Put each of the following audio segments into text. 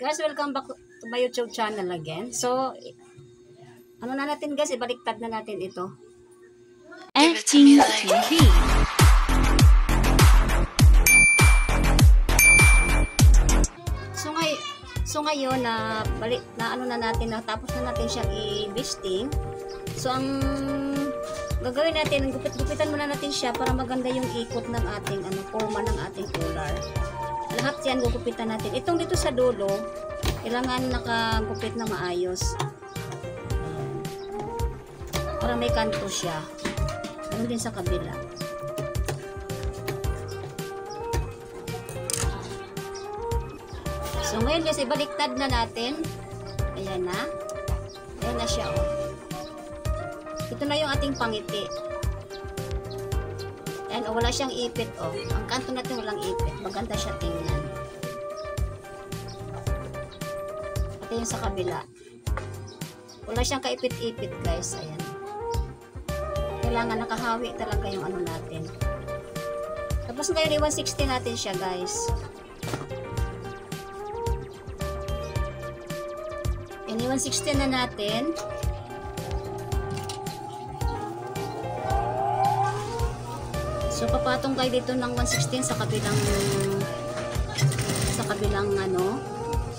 Guys, welcome back to my YouTube channel again. So, ano na natin guys, ibaliktad na natin ito. FTV. So ngayon na ano na natin, natapos na natin siyang i-bisting. So ang gagawin natin, gupitan muna natin siya para maganda yung ikot ng ating forma ng ating collar. Lahat yan gugupitan natin. Itong dito sa dulo, kailangan nakagupit na maayos. Para may kanto siya. Ganun din sa kabila. So ngayon guys, ibaliktad na natin. Ayan na. Ayan na siya, oh. Ito na yung ating pangiti. Ayan, oh, wala siyang ipit, oh. Ang kanto natin walang ipit. Maganda siya tingnan. Ito yung sa kabila. Wala siyang kaipit-ipit, guys. Ayan. Kailangan nakahawi talaga yung ano natin. Tapos ngayon, 160 natin siya, guys. Ayan, 160 na natin. So papatong kayo dito ng 116 sa kabilang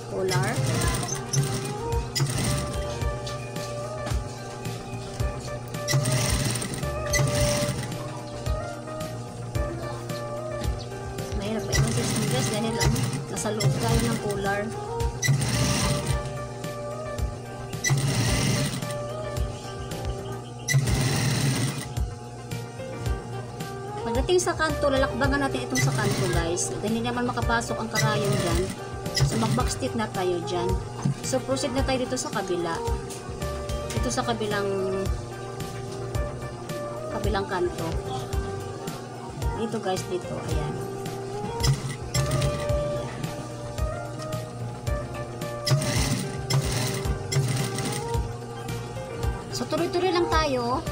collar. Mahirap pa yung guys dahil nasa loob tayo ng collar. Pagdating sa kanto, lalakbangan natin itong sa kanto guys. Dahil hindi naman makapasok ang karayon dyan. So mag-backstitch na tayo dyan. So proceed na tayo dito sa kabila. Dito sa kabilang kanto. Dito guys, dito. Ayan. So tuloy-tuloy lang tayo.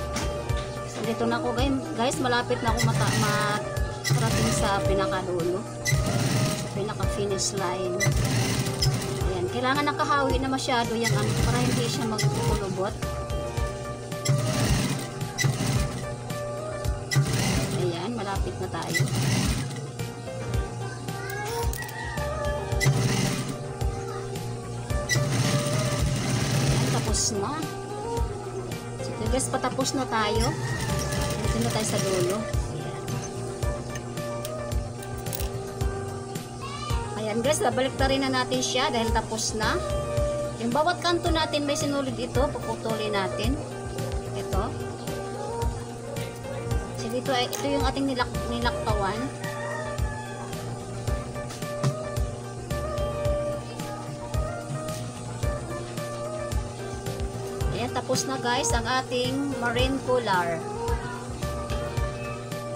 Dito na ako guys, malapit na ako marating sa pinakadulo, sa pinaka finish line. Ayan, kailangan nakahawi na masyado yan para hindi siya magkulubot. Ayan, malapit na tayo. Ayan, tapos na. So guys, patapos na tayo. Dito na tayo sa dulo. Ayan guys, baliktarin na natin siya dahil tapos na. Yung bawat kanto natin may sinulid ito, puputulin natin. Ito. So dito, ito yung ating nilaktawan. Ayan, tapos na guys ang ating marine collar.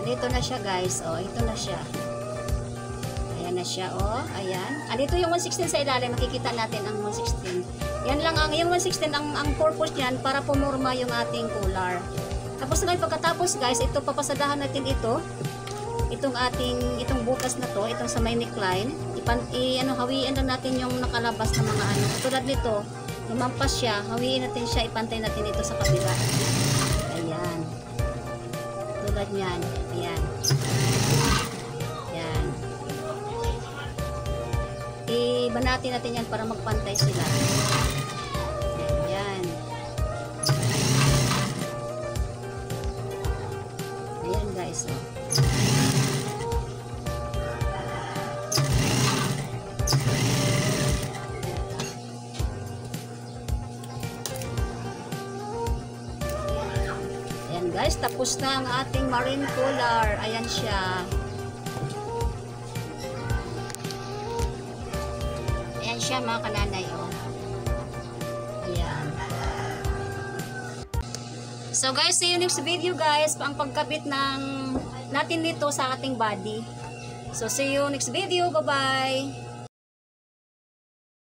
Dito na siya guys, oh, ito na siya. Ayan na siya, oh, ayan. Dito yung 116 sa ilalim, makikita natin ang 116. Yan lang yung 116 ang purpose niyan para pumurma yung ating collar. Tapos ngayon pagkatapos guys, ito papasadahan natin ito. Itong butas na to, itong sa may neckline. Hawiin lang natin yung nakalabas na mga tulad nito, lumampas siya, hawiin natin siya, ipantay natin ito sa kabila. Ayan. Tulad niyan. Ayan. Ayan. Ibanati natin yan para magpantay sila. Ayan. Ayan guys. Oh. Ayan guys, tapos na ang ating marine collar. Ayan siya. Ayan siya mga kananay, oh. Ayan. So guys, see you next video guys. Ang pagkabit natin dito sa ating body. So see you next video. Bye-bye.